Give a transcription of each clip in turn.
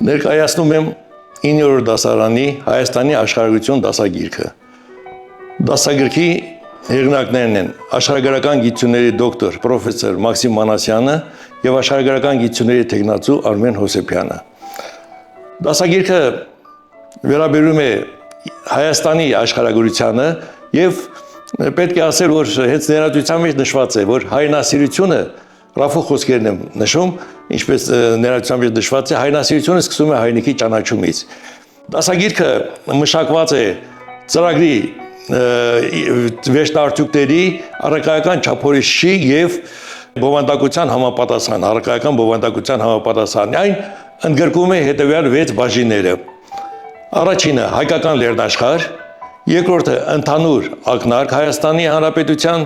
Ներկայացնում եմ 9-րդ դասարանի Հայաստանի աշխարհագրություն դասագիրքը։ Դասագրքի հեղինակներն են աշխարհագրական գիտությունների դոկտոր պրոֆեսոր Մաքսիմ Մանասյանը եւ աշխարհագրական գիտությունների թեկնածու Արմեն Հոսեփյանը։ Դասագիրքը վերաբերում է Հայաստանի աշխարհագրությանը եւ պետք է ասել, որ հենց ներածության մեջ նշված է, որ հայրենասիրությունը Ռաֆու խոսքերն եմ նշում, ինչպես ներածության մեջ նշված է, հայրենասիրությունը սկսում է հայրենիքի ճանաչումից։ Դասագիրքը մշակված է ծրագրի վերջնարդյունքների առարկայական չափորոշիչի եւ բովանդակության համապատասխան, առարկայական բովանդակության համապատասխան։ Այն ընդգրկում է հետեւյալ 6 բաժինները։ Առաջինը հայկական լեռնաշխարհ, երկրորդը ընդհանուր ակնարկ Հայաստանի Հանրապետության,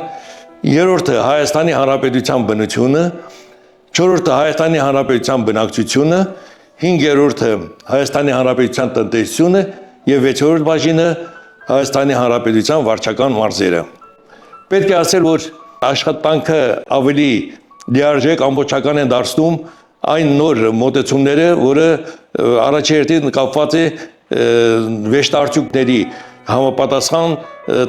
երրորդը Հայաստանի Հանրապետության բնությունը, չորրորդը Հայաստանի Հանրապետության բնակչությունը, հինգերորդը Հայաստանի Հանրապետության տնտեսությունը եւ վեցերորդ բաժինը Հայաստանի Հանրապետության վարչական մարզերը։ Պետք է ասել, որ աշխատանքը ավելի լիարժեք ամբողջական են դարձնում այն նոր մոտեցումները, որը առաջերտին կապված է վերջնարդյունքների համապատասխան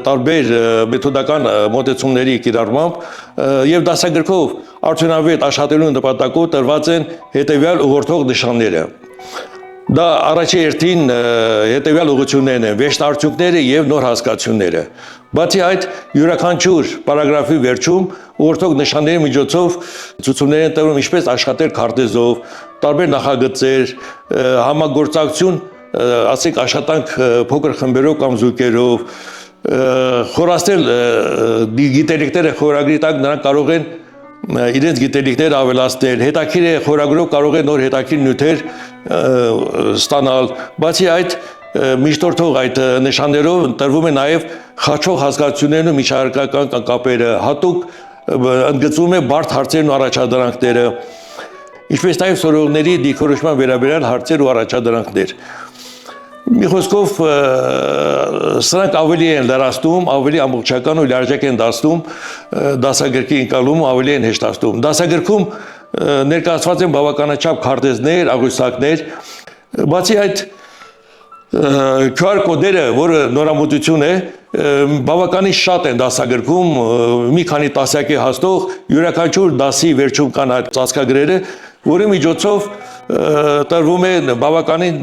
տարբեր մեթոդական մոտեցումների կիրառմամբ եւ դասագրքով արդյունավետ աշխատելու նպատակով տրված են հետեւյալ ուղղորդող նշանները։ Դա առաջերտին հետեւյալ ուղղություններն են՝ վերջնարդյունքները եւ նոր հասկացությունները։ Բացի այդ, յուրաքանչյուր պարագրաֆի վերջում ուղղորդող նշանների միջոցով ցուցումներ են տրվում ինչպես աշխատել քարտեզով, տարբեր նախագծեր, համագործակցություն, ասենք աշխատանք փոքր խմբերով կամ զույգերով, խորացնել գիտելիքները խորագրի տակ նրանք կարող են իրենց գիտելիքները ավելացնել, հետաքրքիր է խորագրով կարող են նոր հետաքրքիր նյութեր ստանալ։ Բացի այդ, միջնորդող այդ նշաններով տրվում է նաև խաչող հասկացություններն ու միջահարկական կապերը, հատուկ ընդգծվում է բարդ հարցերն ու առաջադրանքները, ինչպես նաև սորողների դիրքորոշման վերաբերյալ հարցեր ու առաջադրանքներ։ Մի խոսքով սրանք ավելի են լրացնում, ավելի ամբողջական ու լիարժեք են դարձնում դասագրքի ընկալումը, ավելի են հեշտացնում։ Դասագրքում ներկայացված են բավականաչափ քարտեզներ, աղյուսակներ, բացի այդ QR կոդերը, որը նորամուծություն է, բավականին շատ են դասագրքում, մի քանի տասյակի հասնող, յուրաքանչյուր դասի վերջում կան այդ ծածկագրերը, որի միջոցով տրվում է բավականին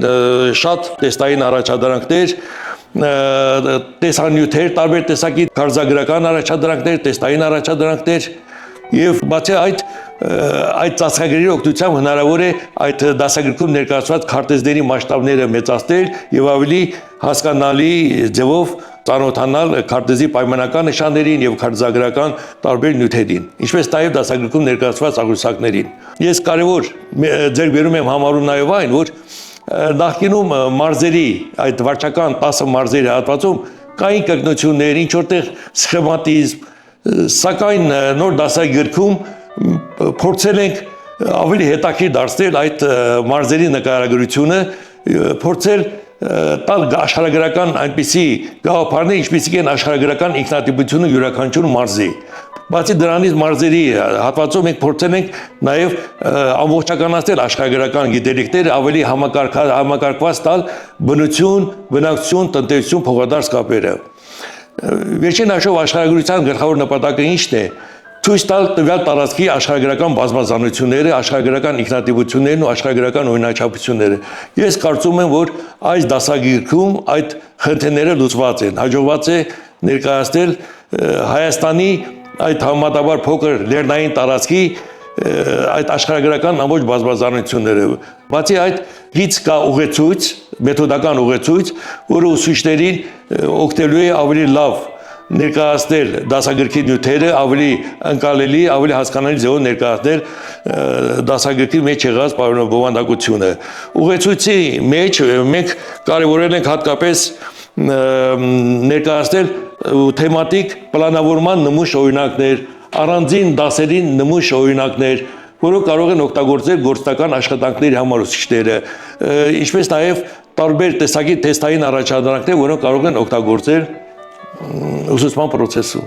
շատ տեստային առաջադրանքներ, տեսանյութեր, տարբեր տեսակի քարձագրական առաջադրանքներ, տեստային առաջադրանքներ եւ բացի այդ ծածկագրերի օգնությամբ հնարավոր է այդ դասագրքում ներկայացված քարտեզների մասշտաբները մեծացնել եւ ավելի հասկանալի ձևով ծանոթանալ քարտեզի պայմանական նշաններին եւ քարտեզագրական տարբեր նյութերին, ինչպես նաեւ դասագրքում ներկայացված աղյուսակներին։ Ես կարևոր ձեռք բերում եմ համարում նաեւ այն, որ նախկինում մարզերի այդ վարչական 10 մարզերի հատվածում կային կրկնություններ, ինչ որտեղ սխեմատիզմ, սակայն նոր դասագրքում փորձել ենք ավելի հետաքրքիր դարձնել այդ մարզերի նկարագրությունը, փորձել տալ աշխարհագրական այնպիսի գաղափարներ, ինչպիսիք են աշխարհագրական ինքնատիպությունը յուրաքանչյուր մարզի։ Բացի դրանից մարզերի հատվածում մենք փորձել ենք նաև ամբողջականացնել աշխարհագրական գիտելիքները, ավելի համակարգված տալ բնություն, բնակչություն, տնտեսություն, փոխադարձ կապերը։ Վերջին հաշվով աշխարհագրության գլխավոր նպատակը ի՞նչն է։ Ցույց տալ տվյալ տարածքի աշխարհագրական բազմազանությունները, աշխարհագրական ինքնատիպություններն ու աշխարհագրական օրինաչափությունները։ Ես կարծում եմ, որ այս դասագրքում այդ խնդիրները լուծված են, հաջողված է ներկայացնել Հայաստանի այդ համեմատաբար փոքր լեռնային տարածքի այդ աշխարհագրական ամբողջ բազմազանությունները։ Բացի այդ, հից կա ուղեցույց, մեթոդական ուղեցույց, որը ուսուցիչներին օգնելու է ավելի լավ ներկայացնել դասագրքի նյութերը, ավելի ընկալելի, ավելի հասկանալի ձևով ներկայացնել դասագրքի մեջ եղած բովանդակությունը։ Ուղեցույցի մեջ մենք կարևորել ենք հատկապես ներկայացնել թեմատիկ պլանավորման նմուշ օրինակներ, առանձին դասերին նմուշ օրինակներ, որոնք կարող են օգտագործել գործնական աշխատանքների համար ուսուցիչները, ինչպես նաև տարբեր տեսակի թեստային առաջադրանքներ, որոնք կարող են օգտագործել ուսուցման processul.